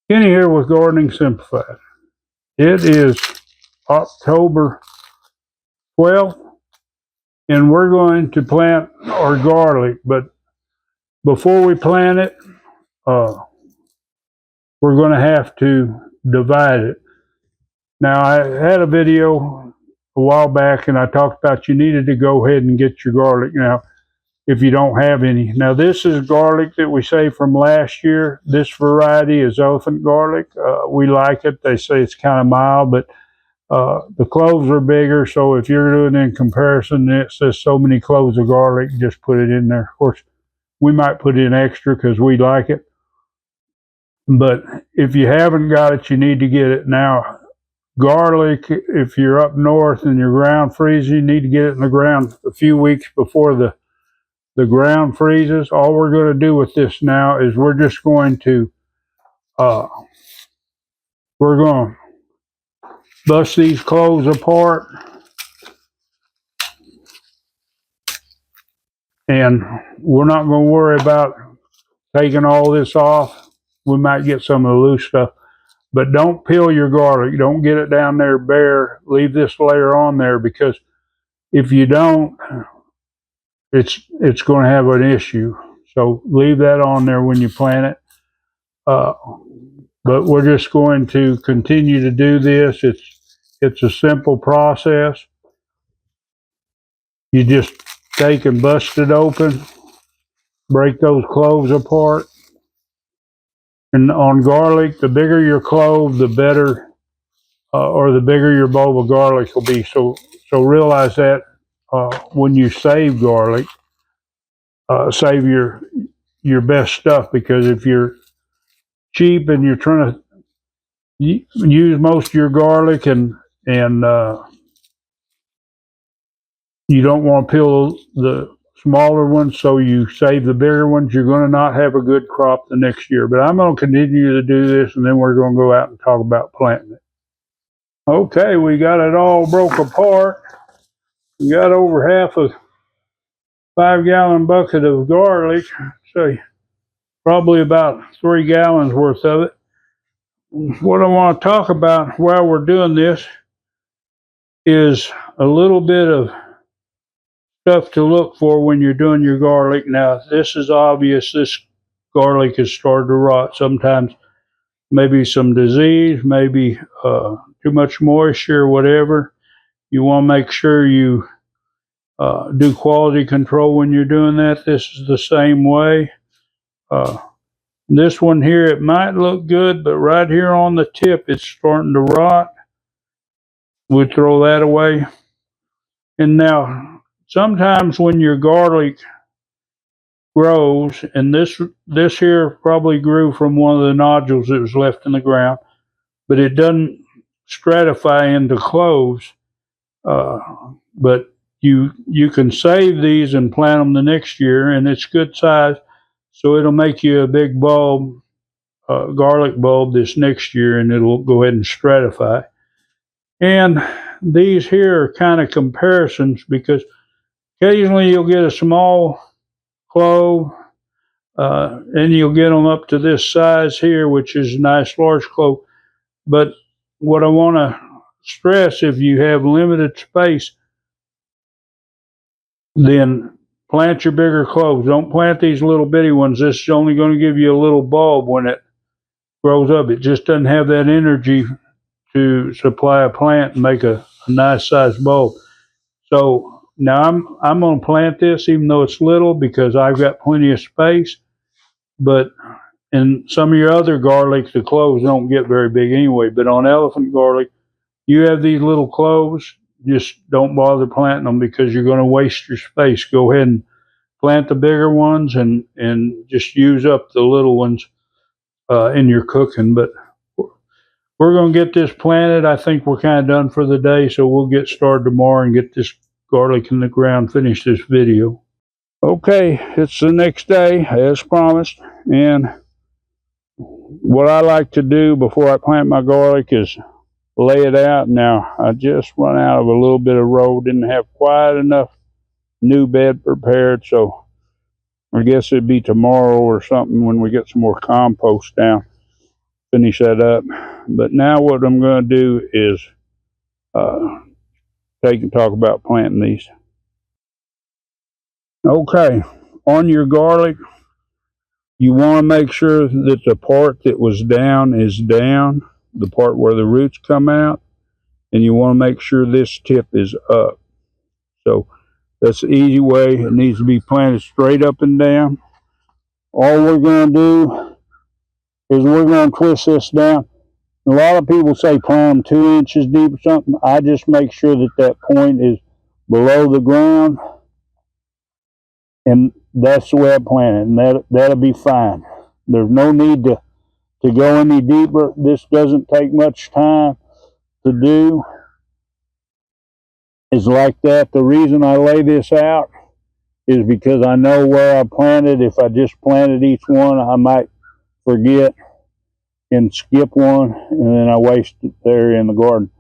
Kenny here with Gardening Simplified. It is October 12th, and we're going to plant our garlic. But before we plant it, uh, we're going to have to divide it. Now, I had a video a while back, and I talked about you needed to go ahead and get your garlic now if you don't have any. Now, this is garlic that we saved from last year. This variety is elephant garlic. We like it. They say it's kind of mild, but the cloves are bigger, so if you're doing in comparison, it says so many cloves of garlic, just put it in there. Of course, we might put in extra because we like it. But if you haven't got it, you need to get it. Now, garlic, if you're up north and your ground freezes, you need to get it in the ground a few weeks before the ground freezes. All we're going to do with this now is we're just going to, we're going to bust these cloves apart. And we're not going to worry about taking all this off. We might get some of the loose stuff, but don't peel your garlic. Don't get it down there bare. Leave this layer on there, because if you don't, it's going to have an issue. So leave that on there when you plant it. But we're just going to continue to do this. It's a simple process. You just take and bust it open, break those cloves apart. And on garlic, the bigger your clove, the better, or the bigger your bulb of garlic will be. So realize that when you save garlic, save your best stuff, because if you're cheap and you're trying to use most of your garlic and you don't want to peel the smaller ones, so you save the bigger ones, you're going to not have a good crop the next year. But I'm going to continue to do this, and then we're going to go out and talk about planting it. Okay, we got it all broke apart. We got over half a 5-gallon bucket of garlic, so probably about 3 gallons worth of it. What I want to talk about while we're doing this is a little bit of stuff to look for when you're doing your garlic. Now, this is obvious. This garlic has started to rot. Sometimes maybe some disease, maybe too much moisture, whatever. You want to make sure you do quality control when you're doing that. This is the same way. This one here, it might look good, but right here on the tip, it's starting to rot. We'll throw that away. And now, sometimes when your garlic grows, and this here probably grew from one of the nodules that was left in the ground, but it doesn't stratify into cloves. But you can save these and plant them the next year, and it's good size, so it'll make you a big bulb, garlic bulb this next year, and it'll go ahead and stratify. And these here are kind of comparisons, because occasionally you'll get a small clove, and you'll get them up to this size here, which is a nice large clove. But what I want to stress, if you have limited space, then plant your bigger cloves. Don't plant these little bitty ones. This is only going to give you a little bulb when it grows up. It just doesn't have that energy to supply a plant and make a nice sized bulb. So now I'm going to plant this, even though it's little, because I've got plenty of space. But in some of your other garlics, the cloves don't get very big anyway. But on elephant garlic, you have these little cloves. Just don't bother planting them, because you're going to waste your space. Go ahead and plant the bigger ones, and just use up the little ones in your cooking. But we're going to get this planted. I think we're kind of done for the day, so we'll get started tomorrow and get this garlic in the ground, finish this video. Okay, it's the next day, as promised, and what I like to do before I plant my garlic is lay it out. Now, I just run out of a little bit of row, didn't have quite enough new bed prepared, so I guess it'd be tomorrow or something when we get some more compost down. finish that up. But now what I'm going to do is take and talk about planting these. Okay, on your garlic, you want to make sure that the part that was down is down, the part where the roots come out, and you want to make sure this tip is up. So that's the easy way. It needs to be planted straight up and down. All we're going to do is we're going to twist this down. A lot of people say plant them 2 inches deep or something. I just make sure that that point is below the ground, and that's the way I plant it, and that'll be fine. There's no need to go any deeper. This doesn't take much time to do. It's like that. The reason I lay this out is because I know where I planted. If I just planted each one, I might forget and skip one, and then I waste it there in the garden.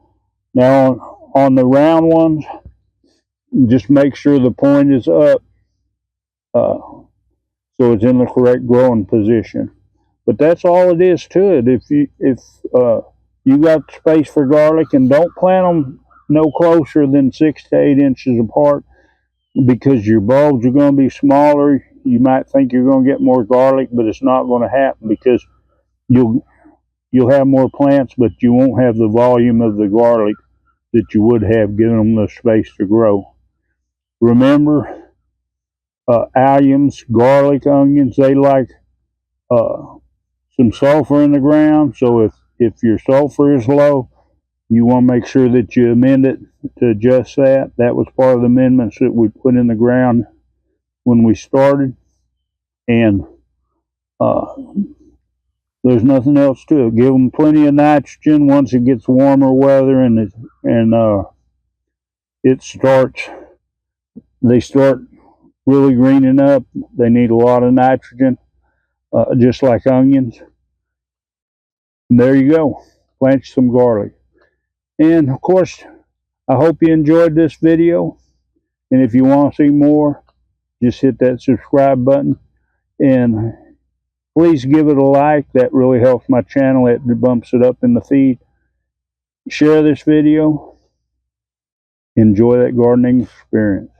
Now on the round ones, just make sure the point is up, so it's in the correct growing position. But that's all it is to it. If you got space for garlic, and don't plant them no closer than 6 to 8 inches apart, because your bulbs are going to be smaller. You might think you're going to get more garlic, but it's not going to happen, because you'll have more plants, but you won't have the volume of the garlic that you would have given them the space to grow. Remember, alliums, garlic, onions, they like some sulfur in the ground. So if your sulfur is low, you want to make sure that you amend it to adjust that. That was part of the amendments that we put in the ground when we started. And there's nothing else to it. Give them plenty of nitrogen once it gets warmer weather, and they start really greening up. They need a lot of nitrogen, just like onions. And there you go. Plant some garlic. And of course, I hope you enjoyed this video. And if you want to see more, just hit that subscribe button. And please give it a like. That really helps my channel. It bumps it up in the feed. Share this video. Enjoy that gardening experience.